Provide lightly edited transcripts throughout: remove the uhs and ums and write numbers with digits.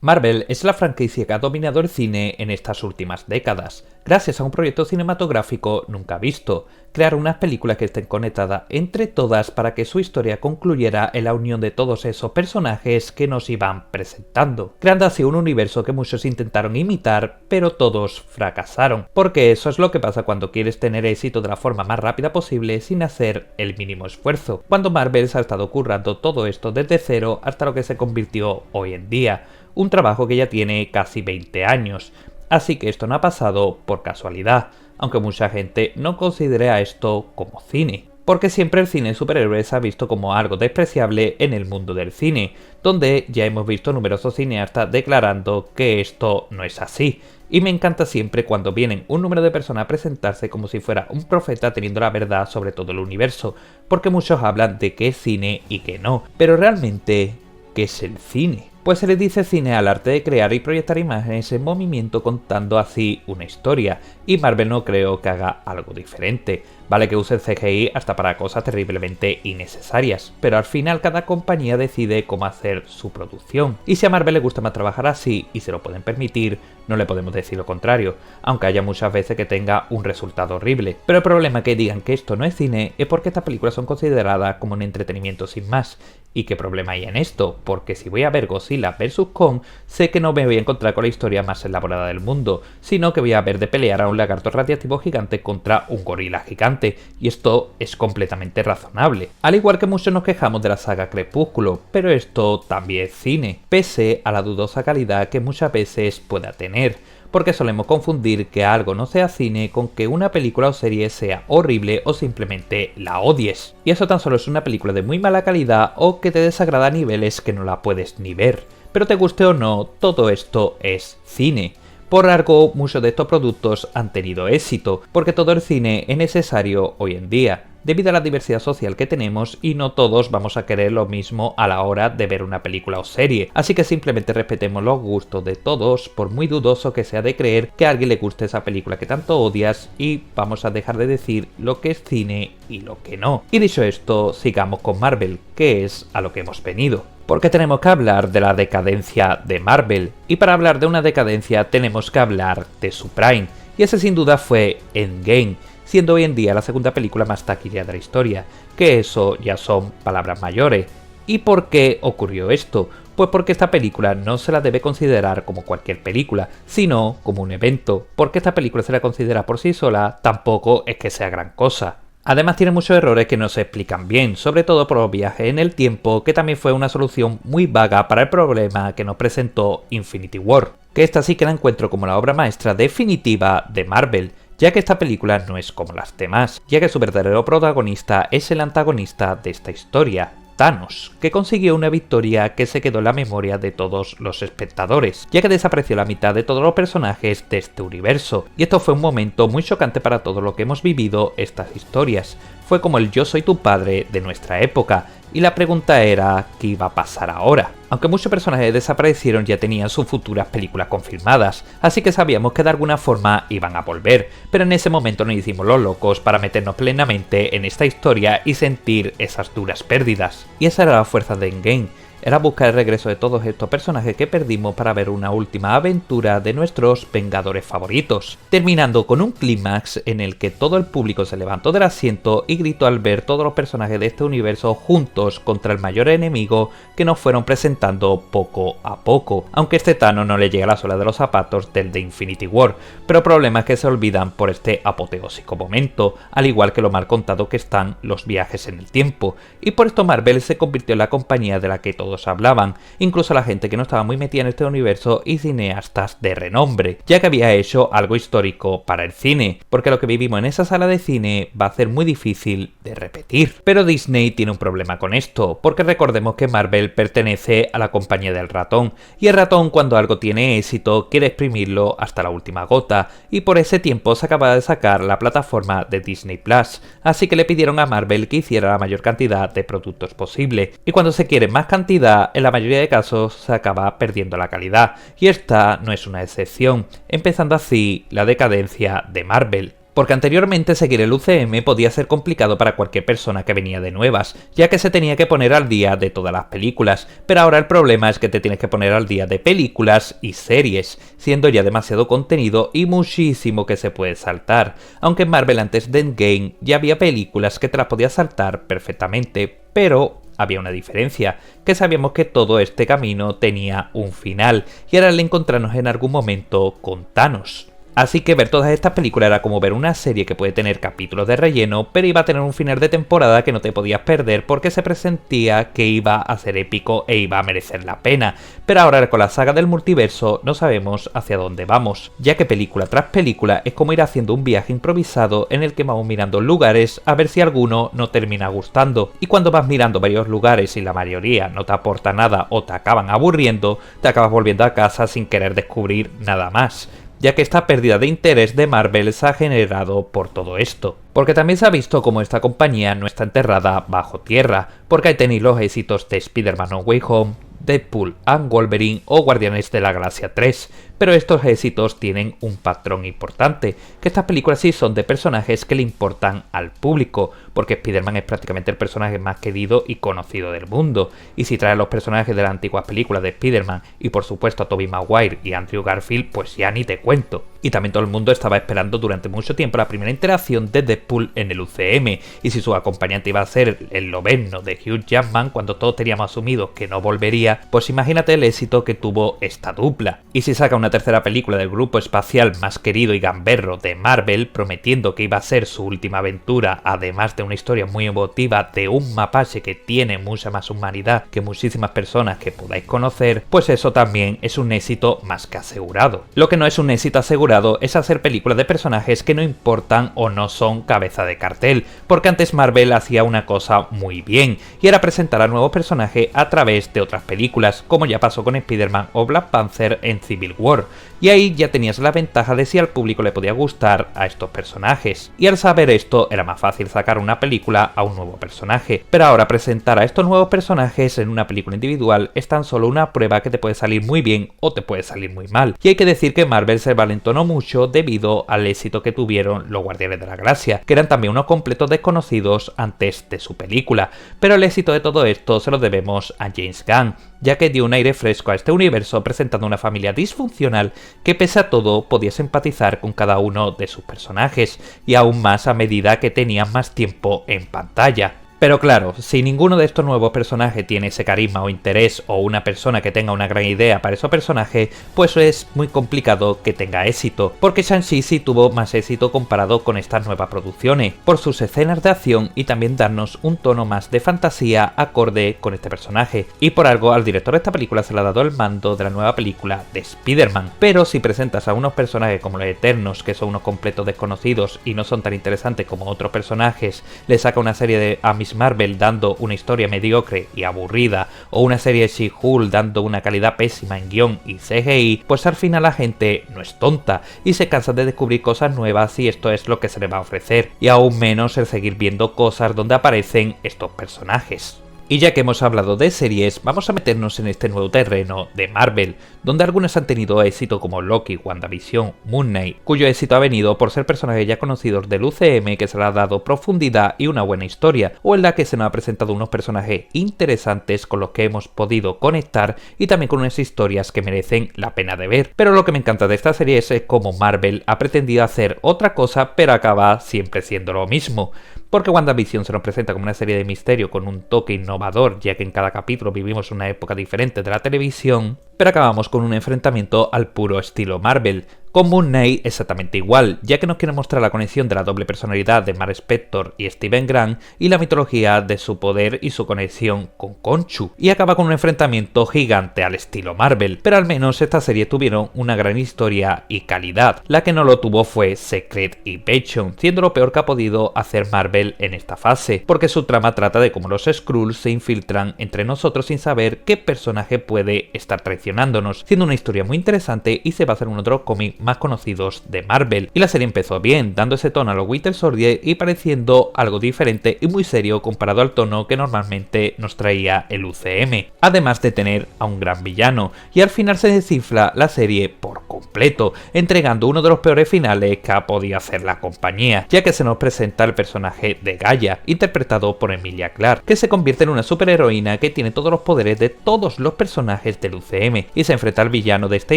Marvel es la franquicia que ha dominado el cine en estas últimas décadas, gracias a un proyecto cinematográfico nunca visto: crear unas películas que estén conectadas entre todas para que su historia concluyera en la unión de todos esos personajes que nos iban presentando, creando así un universo que muchos intentaron imitar, pero todos fracasaron, porque eso es lo que pasa cuando quieres tener éxito de la forma más rápida posible sin hacer el mínimo esfuerzo, cuando Marvel se ha estado currando todo esto desde cero hasta lo que se convirtió hoy en día. Un trabajo que ya tiene casi 20 años, así que esto no ha pasado por casualidad, aunque mucha gente no considere a esto como cine, porque siempre el cine de superhéroes se ha visto como algo despreciable en el mundo del cine, donde ya hemos visto numerosos cineastas declarando que esto no es así. Y me encanta siempre cuando vienen un número de personas a presentarse como si fuera un profeta teniendo la verdad sobre todo el universo, porque muchos hablan de qué es cine y qué no, pero realmente, ¿qué es el cine? Pues se le dice cine al arte de crear y proyectar imágenes en movimiento contando así una historia, y Marvel no creo que haga algo diferente. Vale que use el CGI hasta para cosas terriblemente innecesarias, pero al final cada compañía decide cómo hacer su producción, y si a Marvel le gusta más trabajar así y se lo pueden permitir, no le podemos decir lo contrario, aunque haya muchas veces que tenga un resultado horrible. Pero el problema que digan que esto no es cine es porque estas películas son consideradas como un entretenimiento sin más. ¿Y qué problema hay en esto? Porque si voy a ver Godzilla vs Kong, sé que no me voy a encontrar con la historia más elaborada del mundo, sino que voy a ver de pelear a un lagarto radiactivo gigante contra un gorila gigante, y esto es completamente razonable. Al igual que muchos nos quejamos de la saga Crepúsculo, pero esto también es cine, pese a la dudosa calidad que muchas veces pueda tener, porque solemos confundir que algo no sea cine con que una película o serie sea horrible o simplemente la odies. Y eso tan solo es una película de muy mala calidad o que te desagrada a niveles que no la puedes ni ver. Pero te guste o no, todo esto es cine. Por algo, muchos de estos productos han tenido éxito, porque todo el cine es necesario hoy en día, debido a la diversidad social que tenemos y no todos vamos a querer lo mismo a la hora de ver una película o serie, así que simplemente respetemos los gustos de todos, por muy dudoso que sea de creer que a alguien le guste esa película que tanto odias, y vamos a dejar de decir lo que es cine y lo que no. Y dicho esto, sigamos con Marvel, que es a lo que hemos venido. Porque tenemos que hablar de la decadencia de Marvel, y para hablar de una decadencia tenemos que hablar de su prime, y ese sin duda fue Endgame, siendo hoy en día la segunda película más taquillera de la historia, que eso ya son palabras mayores. ¿Y por qué ocurrió esto? Pues porque esta película no se la debe considerar como cualquier película, sino como un evento, porque esta película se la considera por sí sola, tampoco es que sea gran cosa. Además tiene muchos errores que no se explican bien, sobre todo por los viajes en el tiempo, que también fue una solución muy vaga para el problema que nos presentó Infinity War, que esta sí que la encuentro como la obra maestra definitiva de Marvel, ya que esta película no es como las demás, ya que su verdadero protagonista es el antagonista de esta historia, Thanos, que consiguió una victoria que se quedó en la memoria de todos los espectadores, ya que desapareció la mitad de todos los personajes de este universo, y esto fue un momento muy chocante para todo lo que hemos vivido estas historias. Fue como el yo soy tu padre de nuestra época, y la pregunta era ¿qué iba a pasar ahora? Aunque muchos personajes desaparecieron, ya tenían sus futuras películas confirmadas, así que sabíamos que de alguna forma iban a volver, pero en ese momento nos hicimos los locos para meternos plenamente en esta historia y sentir esas duras pérdidas. Y esa era la fuerza de Endgame, era buscar el regreso de todos estos personajes que perdimos para ver una última aventura de nuestros Vengadores favoritos, terminando con un clímax en el que todo el público se levantó del asiento y gritó al ver todos los personajes de este universo juntos contra el mayor enemigo que nos fueron presentando poco a poco, aunque este Thanos no le llega a la suela de los zapatos del de Infinity War, pero problemas que se olvidan por este apoteósico momento, al igual que lo mal contado que están los viajes en el tiempo, y por esto Marvel se convirtió en la compañía de la que todos hablaban, incluso la gente que no estaba muy metida en este universo y cineastas de renombre, ya que había hecho algo histórico para el cine, porque lo que vivimos en esa sala de cine va a ser muy difícil de repetir. Pero Disney tiene un problema con esto, porque recordemos que Marvel pertenece a la compañía del ratón, y el ratón cuando algo tiene éxito quiere exprimirlo hasta la última gota, y por ese tiempo se acaba de sacar la plataforma de Disney Plus, así que le pidieron a Marvel que hiciera la mayor cantidad de productos posible, y cuando se quiere más cantidad en la mayoría de casos se acaba perdiendo la calidad, y esta no es una excepción, empezando así la decadencia de Marvel. porque anteriormente seguir el UCM podía ser complicado para cualquier persona que venía de nuevas, ya que se tenía que poner al día de todas las películas, pero ahora el problema es que te tienes que poner al día de películas y series, siendo ya demasiado contenido y muchísimo que se puede saltar, aunque en Marvel antes de Endgame ya había películas que te las podías saltar perfectamente, pero había una diferencia, que sabíamos que todo este camino tenía un final, y era el encontrarnos en algún momento con Thanos. Así que ver todas estas películas era como ver una serie que puede tener capítulos de relleno, pero iba a tener un final de temporada que no te podías perder porque se presentía que iba a ser épico e iba a merecer la pena. Pero ahora con la saga del multiverso no sabemos hacia dónde vamos, ya que película tras película es como ir haciendo un viaje improvisado en el que vamos mirando lugares a ver si alguno no termina gustando. Y cuando vas mirando varios lugares y la mayoría no te aporta nada o te acaban aburriendo, te acabas volviendo a casa sin querer descubrir nada más, ya que esta pérdida de interés de Marvel se ha generado por todo esto. Porque también se ha visto como esta compañía no está enterrada bajo tierra, porque hay tenido los éxitos de Spider-Man No Way Home, Deadpool and Wolverine o Guardianes de la Galaxia 3, pero estos éxitos tienen un patrón importante, que estas películas sí son de personajes que le importan al público, porque Spider-Man es prácticamente el personaje más querido y conocido del mundo, y si traes los personajes de las antiguas películas de Spider-Man y por supuesto a Tobey Maguire y Andrew Garfield, pues ya ni te cuento. Y también todo el mundo estaba esperando durante mucho tiempo la primera interacción de Deadpool en el UCM, y si su acompañante iba a ser el Lobezno de Hugh Jackman cuando todos teníamos asumido que no volvería, pues imagínate el éxito que tuvo esta dupla. Y si saca una tercera película del grupo espacial más querido y gamberro de Marvel, prometiendo que iba a ser su última aventura, además de una historia muy emotiva de un mapache que tiene mucha más humanidad que muchísimas personas que podáis conocer, pues eso también es un éxito más que asegurado. Lo que no es un éxito asegurado es hacer películas de personajes que no importan o no son cabeza de cartel, porque antes Marvel hacía una cosa muy bien, y era presentar a nuevos personajes a través de otras películas, como ya pasó con Spider-Man o Black Panther en Civil War, y ahí ya tenías la ventaja de si al público le podía gustar a estos personajes, y al saber esto era más fácil sacar una película a un nuevo personaje, pero ahora presentar a estos nuevos personajes en una película individual es tan solo una prueba que te puede salir muy bien o te puede salir muy mal, y hay que decir que Marvel se valentonó mucho debido al éxito que tuvieron los Guardianes de la Galaxia, que eran también unos completos desconocidos antes de su película, pero el éxito de todo esto se lo debemos a James Gunn, ya que dio un aire fresco a este universo presentando una familia disfuncional que pese a todo podías empatizar con cada uno de sus personajes, y aún más a medida que tenían más tiempo en pantalla. Pero claro, si ninguno de estos nuevos personajes tiene ese carisma o interés o una persona que tenga una gran idea para esos personajes, pues es muy complicado que tenga éxito, porque Shang-Chi sí tuvo más éxito comparado con estas nuevas producciones, por sus escenas de acción y también darnos un tono más de fantasía acorde con este personaje, y por algo al director de esta película se le ha dado el mando de la nueva película de Spider-Man. Pero si presentas a unos personajes como los Eternos, que son unos completos desconocidos y no son tan interesantes como otros personajes, le saca una serie de Marvel dando una historia mediocre y aburrida, o una serie de She-Hulk dando una calidad pésima en guión y CGI, pues al final la gente no es tonta y se cansa de descubrir cosas nuevas y esto es lo que se le va a ofrecer, y aún menos el seguir viendo cosas donde aparecen estos personajes. Y ya que hemos hablado de series, vamos a meternos en este nuevo terreno de Marvel, donde algunas han tenido éxito como Loki, WandaVision, Moon Knight, cuyo éxito ha venido por ser personajes ya conocidos del UCM que se le ha dado profundidad y una buena historia, o en la que se nos ha presentado unos personajes interesantes con los que hemos podido conectar y también con unas historias que merecen la pena de ver. Pero lo que me encanta de esta serie es cómo Marvel ha pretendido hacer otra cosa pero acaba siempre siendo lo mismo. Porque WandaVision se nos presenta como una serie de misterio con un toque innovador, ya que en cada capítulo vivimos una época diferente de la televisión, pero acabamos con un enfrentamiento al puro estilo Marvel. Con Moon Knight exactamente igual, ya que nos quiere mostrar la conexión de la doble personalidad de Mark Spector y Steven Grant y la mitología de su poder y su conexión con Khonshu, y acaba con un enfrentamiento gigante al estilo Marvel, pero al menos esta serie tuvieron una gran historia y calidad. La que no lo tuvo fue Secret Invasion, siendo lo peor que ha podido hacer Marvel en esta fase, porque su trama trata de cómo los Skrulls se infiltran entre nosotros sin saber qué personaje puede estar traicionándonos, siendo una historia muy interesante y se basa en un otro cómic más conocidos de Marvel. Y la serie empezó bien, dando ese tono a los Winter Soldier y pareciendo algo diferente y muy serio comparado al tono que normalmente nos traía el UCM, además de tener a un gran villano, y al final se descifra la serie por completo, entregando uno de los peores finales que ha podido hacer la compañía, ya que se nos presenta el personaje de Gaia, interpretado por Emilia Clarke, que se convierte en una superheroína que tiene todos los poderes de todos los personajes del UCM, y se enfrenta al villano de esta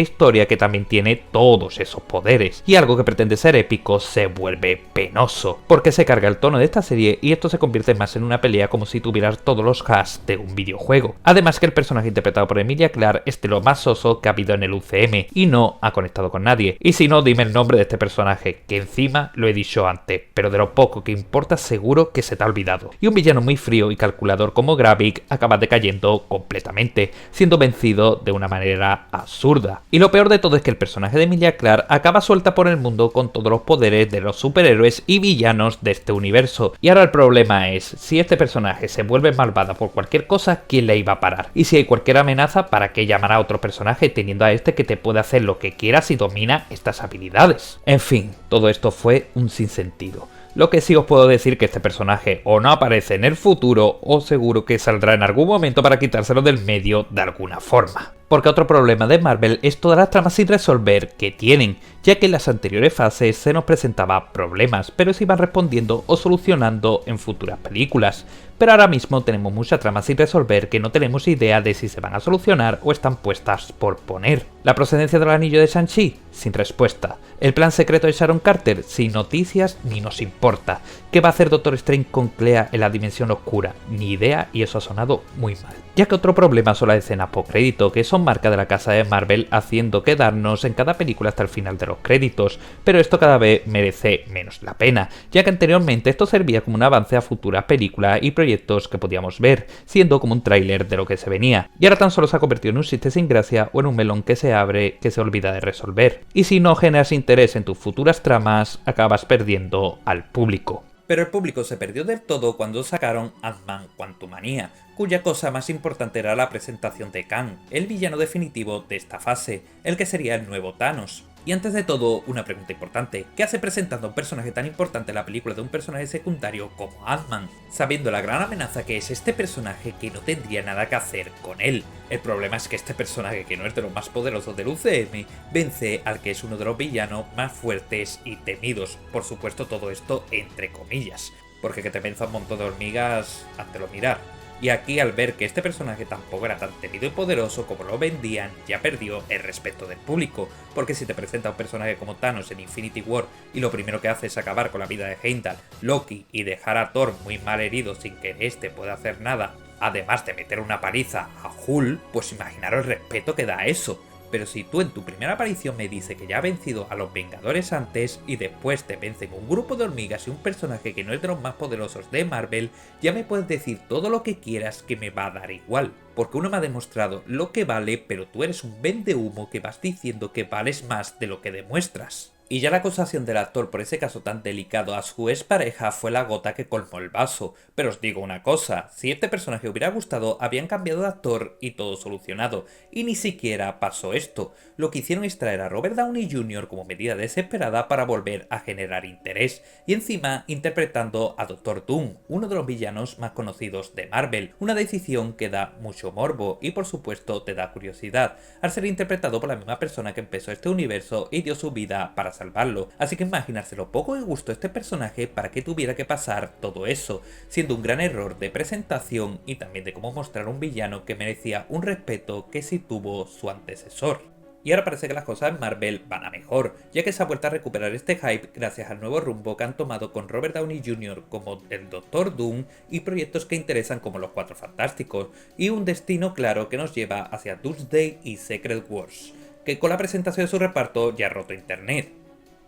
historia que también tiene todos esos poderes, y algo que pretende ser épico se vuelve penoso, porque se carga el tono de esta serie y esto se convierte más en una pelea como si tuvieras todos los hashs de un videojuego. Además que el personaje interpretado por Emilia Clarke es de lo más soso que ha habido en el UCM y no ha conectado con nadie. Y si no, dime el nombre de este personaje, que encima lo he dicho antes, pero de lo poco que importa seguro que se te ha olvidado. Y un villano muy frío y calculador como Gravik acaba decayendo completamente, siendo vencido de una manera absurda. Y lo peor de todo es que el personaje de Emilia Clarke acaba suelta por el mundo con todos los poderes de los superhéroes y villanos de este universo. Y ahora el problema es, si este personaje se vuelve malvada por cualquier cosa, ¿quién le iba a parar? Y si hay cualquier amenaza, ¿para qué llamar a otro personaje teniendo a este que te puede hacer lo que quieras y domina estas habilidades? En fin, todo esto fue un sinsentido. Lo que sí os puedo decir que este personaje o no aparece en el futuro o seguro que saldrá en algún momento para quitárselo del medio de alguna forma. Porque otro problema de Marvel es todas las tramas sin resolver que tienen, ya que en las anteriores fases se nos presentaba problemas, pero se iban respondiendo o solucionando en futuras películas. Pero ahora mismo tenemos muchas tramas sin resolver que no tenemos idea de si se van a solucionar o están puestas por poner. La procedencia del anillo de Shang-Chi, sin respuesta. El plan secreto de Sharon Carter, sin noticias ni nos importa. ¿Qué va a hacer Doctor Strange con Clea en la dimensión oscura? Ni idea, y eso ha sonado muy mal. Ya que otro problema son las escenas post-crédito, que son marca de la casa de Marvel, haciendo quedarnos en cada película hasta el final de los créditos, pero esto cada vez merece menos la pena, ya que anteriormente esto servía como un avance a futuras películas y proyectos que podíamos ver, siendo como un tráiler de lo que se venía, y ahora tan solo se ha convertido en un chiste sin gracia o en un melón que se abre que se olvida de resolver, y si no generas interés en tus futuras tramas, acabas perdiendo al público. Pero el público se perdió del todo cuando sacaron Ant-Man Quantumania, cuya cosa más importante era la presentación de Kang, el villano definitivo de esta fase, el que sería el nuevo Thanos. Y antes de todo, una pregunta importante, ¿qué hace presentando a un personaje tan importante en la película de un personaje secundario como Ant-Man? Sabiendo la gran amenaza que es este personaje que no tendría nada que hacer con él. El problema es que este personaje, que no es de los más poderosos del UCM, vence al que es uno de los villanos más fuertes y temidos. Por supuesto, todo esto entre comillas, porque que te venza un montón de hormigas, háztelo mirar. Y aquí, al ver que este personaje tampoco era tan temido y poderoso como lo vendían, ya perdió el respeto del público, porque si te presenta un personaje como Thanos en Infinity War y lo primero que hace es acabar con la vida de Heimdall, Loki y dejar a Thor muy mal herido sin que este pueda hacer nada, además de meter una paliza a Hulk, pues imaginaros el respeto que da eso. Pero si tú en tu primera aparición me dices que ya ha vencido a los Vengadores antes y después te vencen un grupo de hormigas y un personaje que no es de los más poderosos de Marvel, ya me puedes decir todo lo que quieras que me va a dar igual. Porque uno me ha demostrado lo que vale, pero tú eres un vendehumo que vas diciendo que vales más de lo que demuestras. Y ya la acusación del actor por ese caso tan delicado a su expareja fue la gota que colmó el vaso. Pero os digo una cosa, si este personaje hubiera gustado, habían cambiado de actor y todo solucionado. Y ni siquiera pasó esto. Lo que hicieron es traer a Robert Downey Jr. como medida desesperada para volver a generar interés. Y encima interpretando a Doctor Doom, uno de los villanos más conocidos de Marvel. Una decisión que da mucho morbo y por supuesto te da curiosidad, al ser interpretado por la misma persona que empezó este universo y dio su vida para salvarlo. Así que imaginarse lo poco que gustó este personaje para que tuviera que pasar todo eso, siendo un gran error de presentación y también de cómo mostrar un villano que merecía un respeto que sí tuvo su antecesor. Y ahora parece que las cosas en Marvel van a mejor, ya que se ha vuelto a recuperar este hype gracias al nuevo rumbo que han tomado con Robert Downey Jr. como el Doctor Doom y proyectos que interesan como los Cuatro Fantásticos, y un destino claro que nos lleva hacia Doomsday y Secret Wars, que con la presentación de su reparto ya ha roto internet.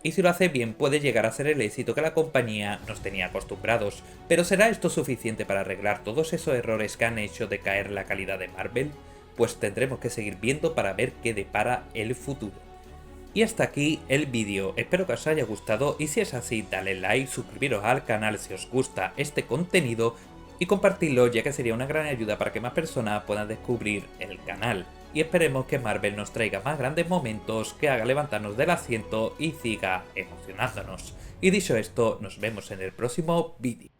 Y si lo hace bien puede llegar a ser el éxito que la compañía nos tenía acostumbrados, pero ¿será esto suficiente para arreglar todos esos errores que han hecho decaer la calidad de Marvel? Pues tendremos que seguir viendo para ver qué depara el futuro. Y hasta aquí el vídeo, espero que os haya gustado y si es así dale like, suscribiros al canal si os gusta este contenido y compartirlo, ya que sería una gran ayuda para que más personas puedan descubrir el canal. Y esperemos que Marvel nos traiga más grandes momentos que haga levantarnos del asiento y siga emocionándonos. Y dicho esto, nos vemos en el próximo vídeo.